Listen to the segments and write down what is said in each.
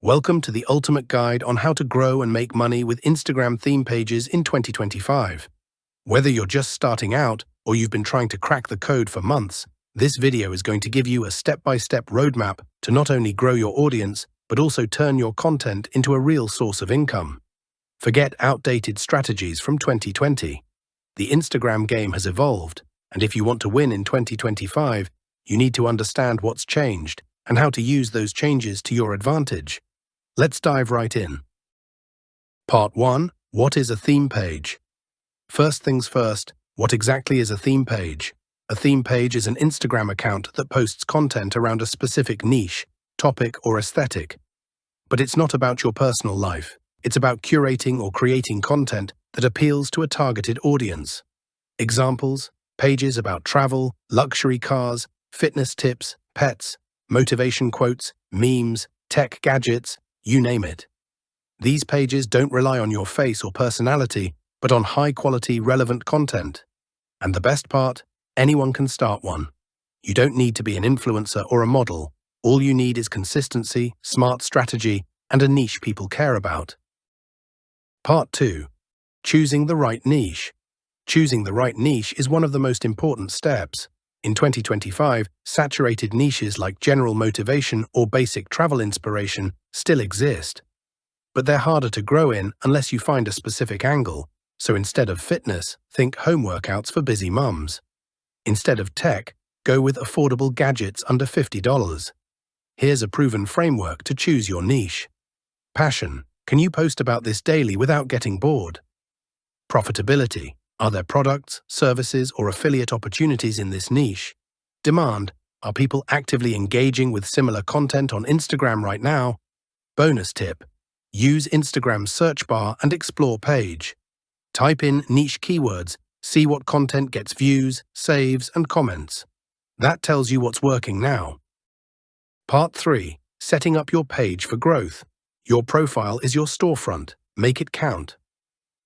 Welcome to the ultimate guide on how to grow and make money with Instagram theme pages in 2025. Whether you're just starting out or you've been trying to crack the code for months, this video is going to give you a step-by-step roadmap to not only grow your audience, but also turn your content into a real source of income. Forget outdated strategies from 2020. The Instagram game has evolved, and if you want to win in 2025, you need to understand what's changed and how to use those changes to your advantage. Let's dive right in. Part 1. What is a theme page? First things first, what exactly is a theme page? A theme page is an Instagram account that posts content around a specific niche, topic, or aesthetic. But it's not about your personal life. It's about curating or creating content that appeals to a targeted audience. Examples: pages about travel, luxury cars, fitness tips, pets, motivation quotes, memes, tech gadgets, you name it. These pages don't rely on your face or personality, but on high-quality, relevant content. And the best part, anyone can start one. You don't need to be an influencer or a model. All you need is consistency, smart strategy, and a niche people care about. Part 2. Choosing the right niche. Choosing the right niche is one of the most important steps. In 2025, saturated niches like general motivation or basic travel inspiration still exist. But they're harder to grow in unless you find a specific angle. So instead of fitness, think home workouts for busy mums. Instead of tech, go with affordable gadgets under $50. Here's a proven framework to choose your niche. Passion. Can you post about this daily without getting bored? Profitability. Are there products, services, or affiliate opportunities in this niche? Demand. Are people actively engaging with similar content on Instagram right now? Bonus tip. Use Instagram's search bar and explore page. Type in niche keywords, see what content gets views, saves, and comments. That tells you what's working now. Part 3. Setting up your page for growth. Your profile is your storefront. Make it count.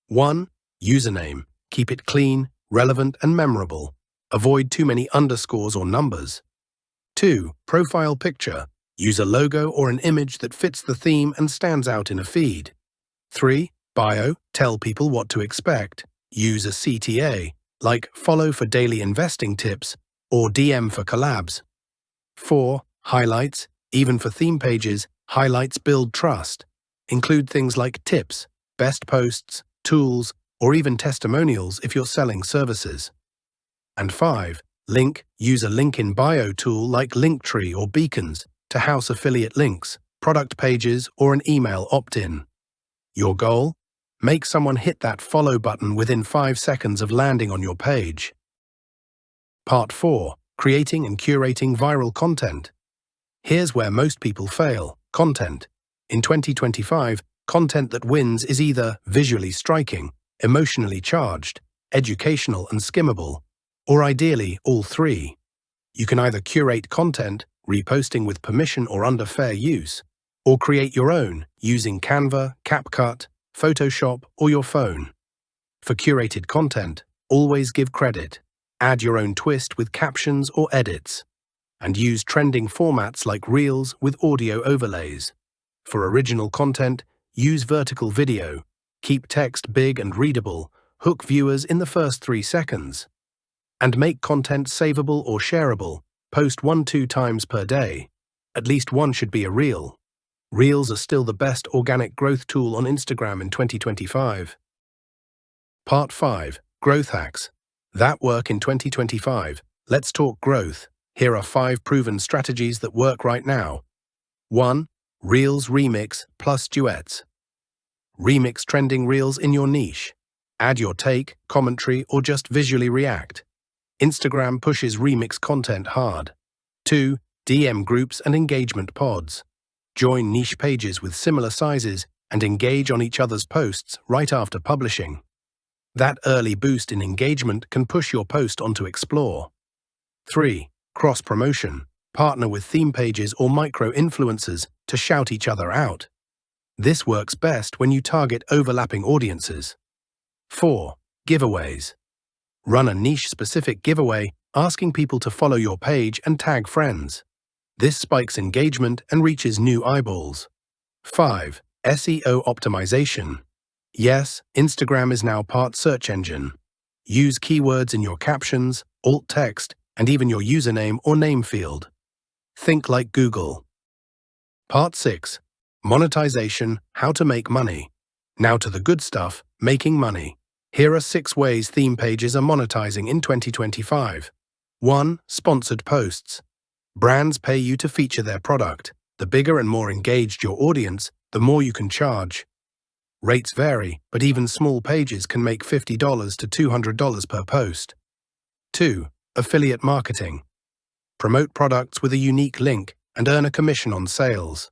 1. Username. Keep it clean, relevant, and memorable. Avoid too many underscores or numbers. 2. Profile picture. Use a logo or an image that fits the theme and stands out in a feed. 3. Bio. Tell people what to expect. Use a CTA, like follow for daily investing tips or DM for collabs. 4. Highlights. Even for theme pages, highlights build trust. Include things like tips, best posts, tools, or even testimonials if you're selling services. And 5. Link. Use a link in bio tool like Linktree or Beacons to house affiliate links, product pages, or an email opt-in. Your goal? Make someone hit that follow button within 5 seconds of landing on your page. Part 4. Creating and curating viral content. Here's where most people fail. Content. In 2025, content that wins is either visually striking, emotionally charged, educational and skimmable, or ideally all three. You can either curate content, reposting with permission or under fair use, or create your own using Canva, CapCut, Photoshop, or your phone. For curated content, always give credit. Add your own twist with captions or edits. And use trending formats like Reels with audio overlays. For original content, use vertical video. Keep text big and readable. Hook viewers in the first 3 seconds. And make content savable or shareable. Post 1-2 times per day. At least one should be a reel. Reels are still the best organic growth tool on Instagram in 2025. Part 5. Growth hacks. That work in 2025. Let's talk growth. Here are 5 proven strategies that work right now. 1. Reels remix plus duets. Remix trending reels in your niche. Add your take, commentary, or just visually react. Instagram pushes remix content hard. 2. DM groups and engagement pods. Join niche pages with similar sizes and engage on each other's posts right after publishing. That early boost in engagement can push your post onto Explore. 3. Cross-promotion. Partner with theme pages or micro-influencers to shout each other out. This works best when you target overlapping audiences. 4. Giveaways. Run a niche-specific giveaway, asking people to follow your page and tag friends. This spikes engagement and reaches new eyeballs. 5. SEO optimization. Yes, Instagram is now part search engine. Use keywords in your captions, alt text, and even your username or name field. Think like Google. Part 6. Monetization, how to make money. Now to the good stuff, making money. Here are 6 ways theme pages are monetizing in 2025. 1. Sponsored posts. Brands pay you to feature their product. The bigger and more engaged your audience, the more you can charge. Rates vary, but even small pages can make $50 to $200 per post. 2. Affiliate marketing. Promote products with a unique link and earn a commission on sales.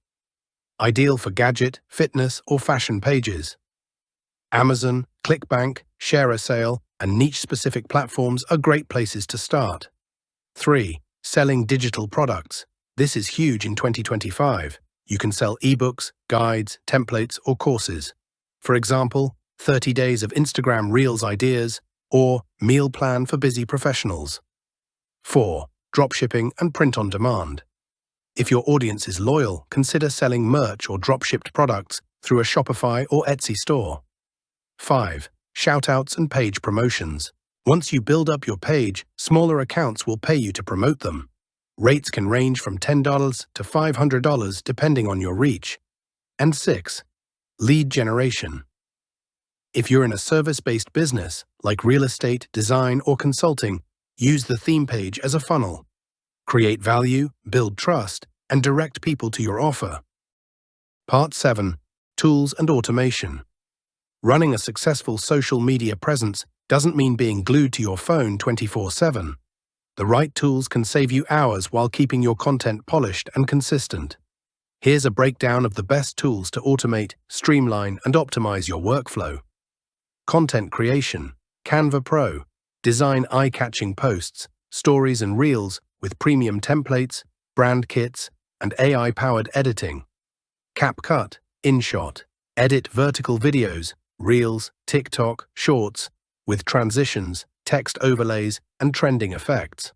Ideal for gadget, fitness, or fashion pages. Amazon, ClickBank, ShareASale, and niche-specific platforms are great places to start. 3. Selling digital products. This is huge in 2025. You can sell ebooks, guides, templates, or courses. For example, 30 days of Instagram Reels ideas or meal plan for busy professionals. 4. Dropshipping and print on demand. If your audience is loyal, consider selling merch or dropshipped products through a Shopify or Etsy store. 5. Shoutouts and page promotions. Once you build up your page, smaller accounts will pay you to promote them. Rates can range from $10 to $500 depending on your reach. And 6. Lead generation. If you're in a service-based business, like real estate, design, or consulting, use the theme page as a funnel. Create value, build trust, and direct people to your offer. Part 7. Tools and automation. Running a successful social media presence doesn't mean being glued to your phone 24/7. The right tools can save you hours while keeping your content polished and consistent. Here's a breakdown of the best tools to automate, streamline, and optimize your workflow. Content creation. Canva Pro. Design eye-catching posts, stories, and reels with premium templates, brand kits, and AI-powered editing. CapCut. InShot. Edit vertical videos, Reels, TikTok, Shorts, with transitions, text overlays, and trending effects.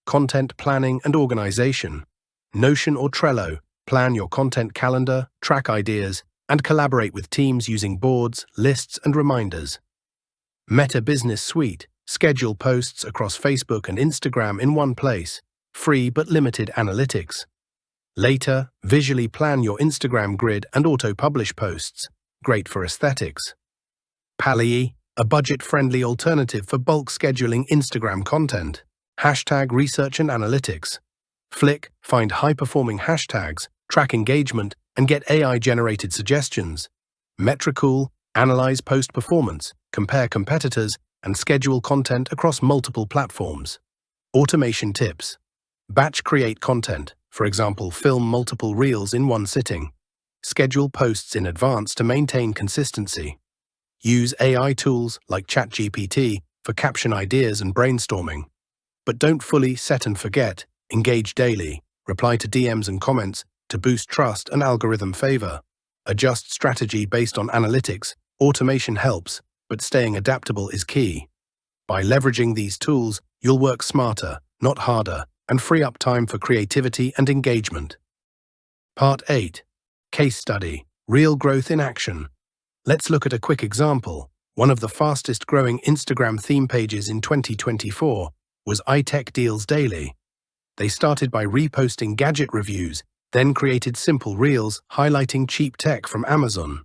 Content planning and organization. Notion or Trello. Plan your content calendar, track ideas, and collaborate with teams using boards, lists, and reminders. Meta Business Suite. Schedule posts across Facebook and Instagram in one place. Free but limited analytics. Later, visually plan your Instagram grid and auto-publish posts. Great for aesthetics. Pally, a budget-friendly alternative for bulk scheduling Instagram content. Hashtag research and analytics. Flick, find high-performing hashtags, track engagement, and get AI-generated suggestions. Metricool, analyze post performance, compare competitors, and schedule content across multiple platforms. Automation tips. Batch create content, for example, film multiple reels in one sitting. Schedule posts in advance to maintain consistency. Use AI tools like ChatGPT for caption ideas and brainstorming. But don't fully set and forget. Engage daily. Reply to DMs and comments to boost trust and algorithm favor. Adjust strategy based on analytics. Automation helps, but staying adaptable is key. By leveraging these tools, you'll work smarter, not harder, and free up time for creativity and engagement. Part 8. Case Study. Real Growth in Action. Let's look at a quick example. One of the fastest growing Instagram theme pages in 2024 was iTech Deals Daily. They started by reposting gadget reviews, then created simple reels highlighting cheap tech from Amazon.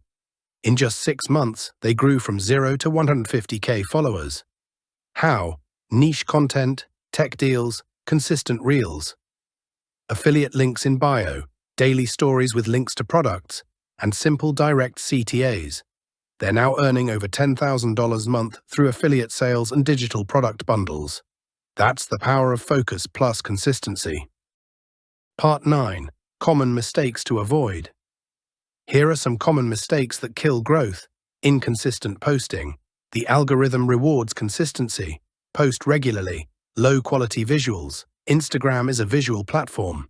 In just 6 months, they grew from 0 to 150K followers. How? Niche content, tech deals, consistent reels. Affiliate links in bio, daily stories with links to products, and simple direct CTAs. They're now earning over $10,000 a month through affiliate sales and digital product bundles. That's the power of focus plus consistency. Part 9. Common mistakes to avoid. Here are some common mistakes that kill growth. Inconsistent posting. The algorithm rewards consistency. Post regularly. Low-quality visuals. Instagram is a visual platform.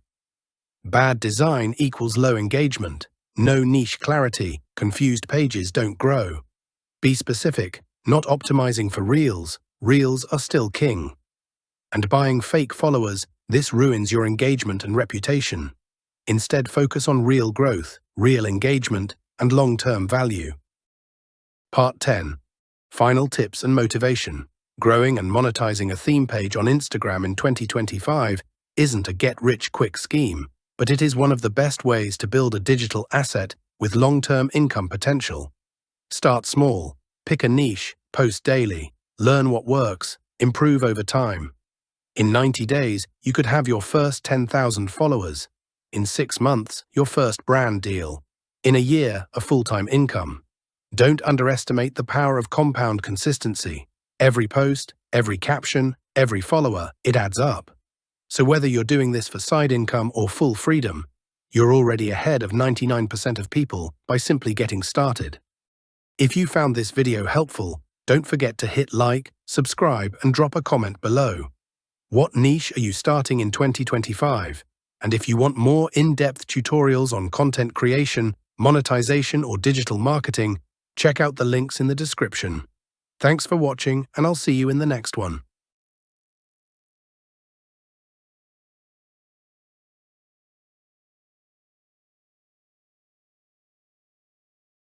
Bad design equals low engagement. No niche clarity. Confused pages don't grow. Be specific. Not optimizing for reels. Reels are still king. And buying fake followers. This ruins your engagement and reputation. Instead, focus on real growth, real engagement, and long-term value. Part 10. Final tips and motivation. Growing and monetizing a theme page on Instagram in 2025 isn't a get-rich-quick scheme, but it is one of the best ways to build a digital asset with long-term income potential. Start small, pick a niche, post daily, learn what works, improve over time. In 90 days, you could have your first 10,000 followers. In 6 months, your first brand deal. In a year, a full-time income. Don't underestimate the power of compound consistency. Every post, every caption, every follower, it adds up. So whether you're doing this for side income or full freedom, you're already ahead of 99% of people by simply getting started. If you found this video helpful, don't forget to hit like, subscribe, and drop a comment below. What niche are you starting in 2025? And if you want more in-depth tutorials on content creation, monetization, or digital marketing, check out the links in the description. Thanks for watching, and I'll see you in the next one.